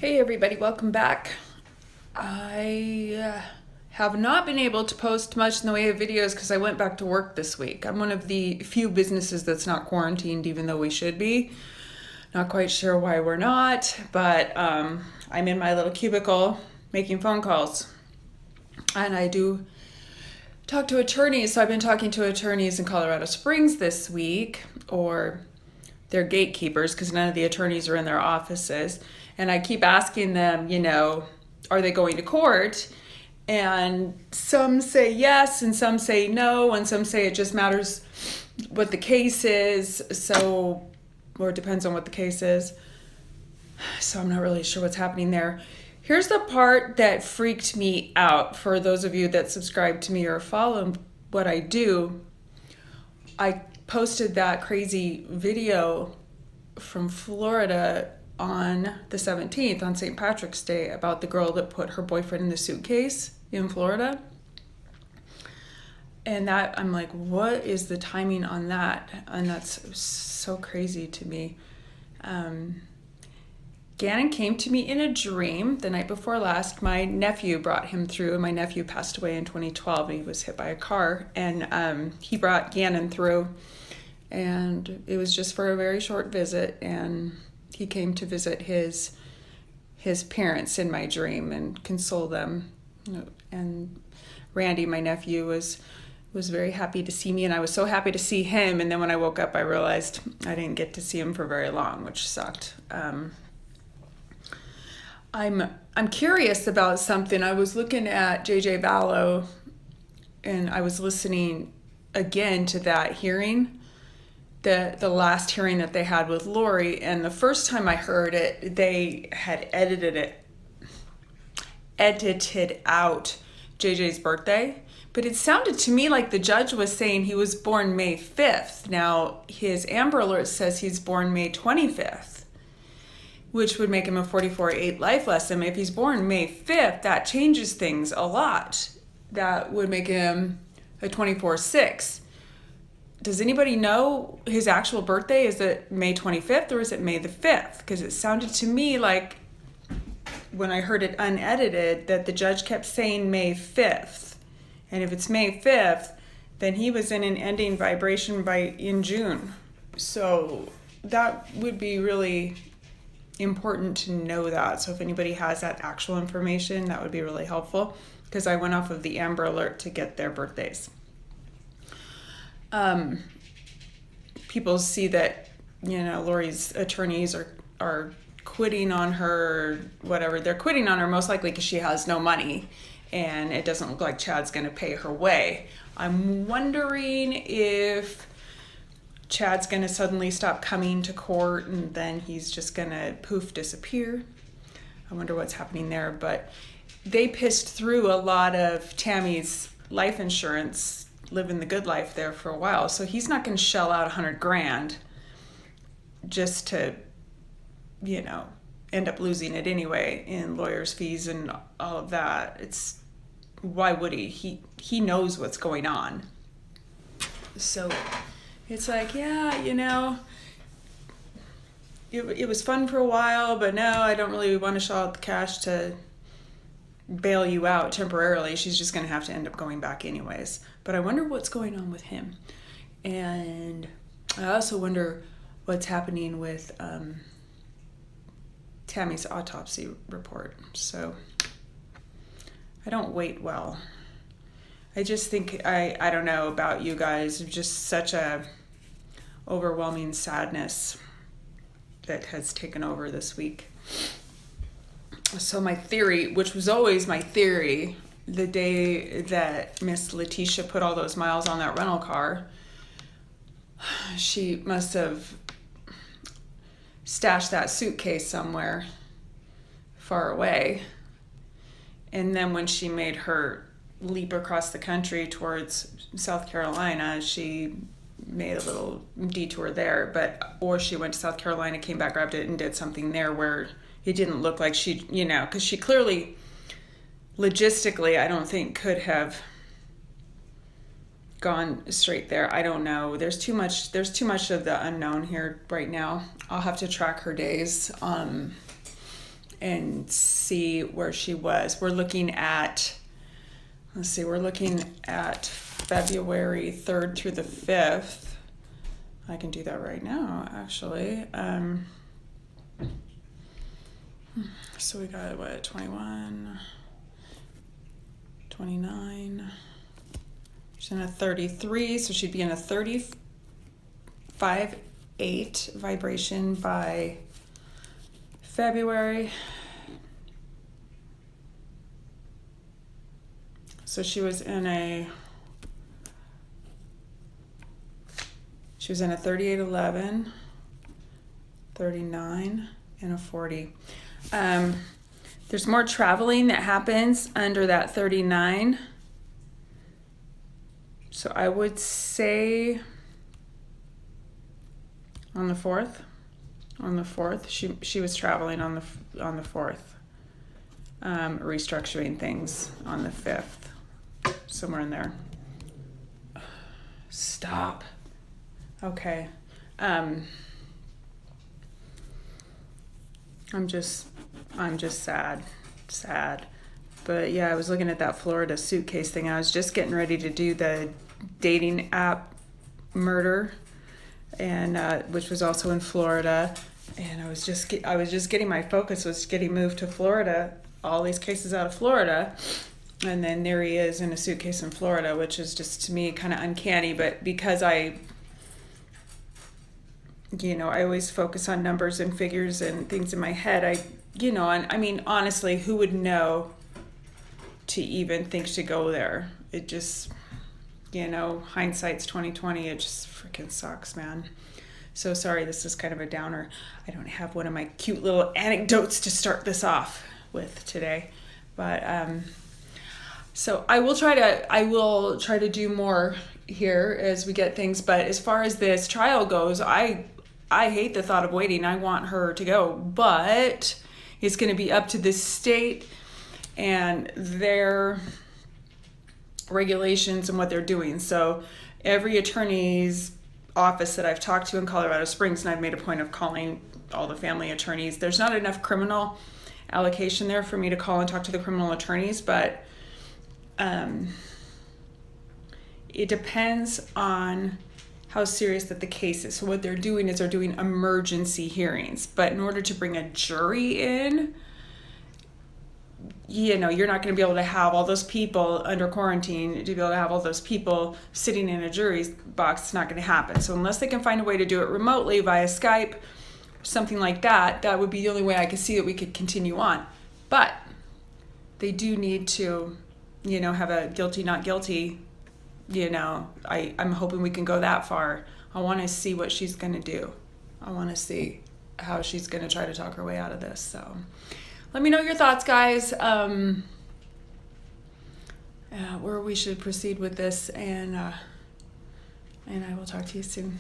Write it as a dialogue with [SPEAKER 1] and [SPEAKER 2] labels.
[SPEAKER 1] Hey everybody, welcome back. I have not been able to post much in the way of videos because I went back to work this week. I'm one of the few businesses that's not quarantined, even though we should be. Not quite sure why we're not, but I'm in my little cubicle making phone calls. And I do talk to attorneys, so I've been talking to attorneys in Colorado Springs this week, or they're gatekeepers because none of the attorneys are in their offices. And I keep asking them, are they going to court? And some say yes, and some say no, and some say it just matters what the case is. Or it depends on what the case is. So I'm not really sure what's happening there. Here's the part that freaked me out for those of you that subscribe to me or follow what I do. I posted that crazy video from Florida on the 17th, on St. Patrick's Day, about the girl that put her boyfriend in the suitcase in Florida. And that, I'm like, what is the timing on that? And that's so crazy to me. Gannon came to me in a dream the night before last. My nephew brought him through. My nephew passed away in 2012. He was hit by a car, and he brought Gannon through. And it was just for a very short visit, and he came to visit his parents in my dream and console them. And Randy, my nephew, was very happy to see me, and I was so happy to see him. And then when I woke up, I realized I didn't get to see him for very long, which sucked. I'm curious about something. I was looking at JJ Vallow, and I was listening again to that hearing. The last hearing that they had with Lori, and the first time I heard it, they had edited out JJ's birthday, but it sounded to me like the judge was saying he was born May 5th. Now, his Amber Alert says he's born May 25th, which would make him a 44-8 life lesson. If he's born May 5th, that changes things a lot. That would make him a 24-6. Does anybody know his actual birthday? Is it May 25th or is it May the 5th? Because it sounded to me like, when I heard it unedited, that the judge kept saying May 5th. And if it's May 5th, then he was in an ending vibration in June. So that would be really important to know that. So if anybody has that actual information, that would be really helpful, because I went off of the Amber Alert to get their birthdays. People see that, Lori's attorneys are quitting on her, whatever. They're quitting on her most likely because she has no money, and it doesn't look like Chad's going to pay her way. I'm wondering if Chad's going to suddenly stop coming to court, and then he's just going to poof disappear. I wonder what's happening there. But they pissed through a lot of Tammy's life insurance, living the good life there for a while. So he's not going to shell out $100,000 just to, end up losing it anyway in lawyers' fees and all of that. Why would he? He knows what's going on. So it's like, it was fun for a while, but now I don't really want to shell out the cash to bail you out temporarily. She's just going to have to end up going back anyways. But I wonder what's going on with him. And I also wonder what's happening with Tammy's autopsy report. So I don't wait well. I just think, I don't know about you guys, just such a overwhelming sadness that has taken over this week. So my theory, which was always my theory, the day that Miss Letecia put all those miles on that rental car, she must have stashed that suitcase somewhere far away. And then when she made her leap across the country towards South Carolina, she made a little detour there, or she went to South Carolina, came back, grabbed it, and did something there where it didn't look like she, because she clearly, logistically, I don't think could have gone straight there. I don't know. There's too much of the unknown here right now. I'll have to track her days. and see where she was. We're looking at, let's see, we're looking at February 3rd through the 5th. I can do that right now, actually. So we got, what, 21, 29. She's in a 33, so she'd be in a 35.8 vibration by February. So she was in a 3811, 39, and a 40. There's more traveling that happens under that 39. So I would say on the 4th, she was traveling on the 4th, restructuring things on the 5th, somewhere in there. Stop. Okay. I'm just sad. But yeah, I was looking at that Florida suitcase thing. I was just getting ready to do the dating app murder, and which was also in Florida. And I was just getting my focus was getting moved to Florida. All these cases out of Florida, and then there he is in a suitcase in Florida, which is just to me kind of uncanny. But because I always focus on numbers and figures and things in my head. I mean, honestly, who would know to even think to go there? It just, hindsight's 2020. It just freaking sucks, man. So sorry, this is kind of a downer. I don't have one of my cute little anecdotes to start this off with today, but so I will try to do more here as we get things. But as far as this trial goes, I hate the thought of waiting. I want her to go, but it's going to be up to this state and their regulations and what they're doing. So every attorney's office that I've talked to in Colorado Springs, and I've made a point of calling all the family attorneys, there's not enough criminal allocation there for me to call and talk to the criminal attorneys, but it depends on how serious that the case is. So what they're doing is they're doing emergency hearings. But in order to bring a jury in, you're not going to be able to have all those people under quarantine, to be able to have all those people sitting in a jury's box. It's not going to happen. So unless they can find a way to do it remotely via Skype, something like that, that would be the only way I could see that we could continue on. But they do need to, have a guilty, not guilty. I'm hoping we can go that far. I want to see what she's going to do. I want to see how she's going to try to talk her way out of this. So let me know your thoughts, guys, where we should proceed with this, and I will talk to you soon.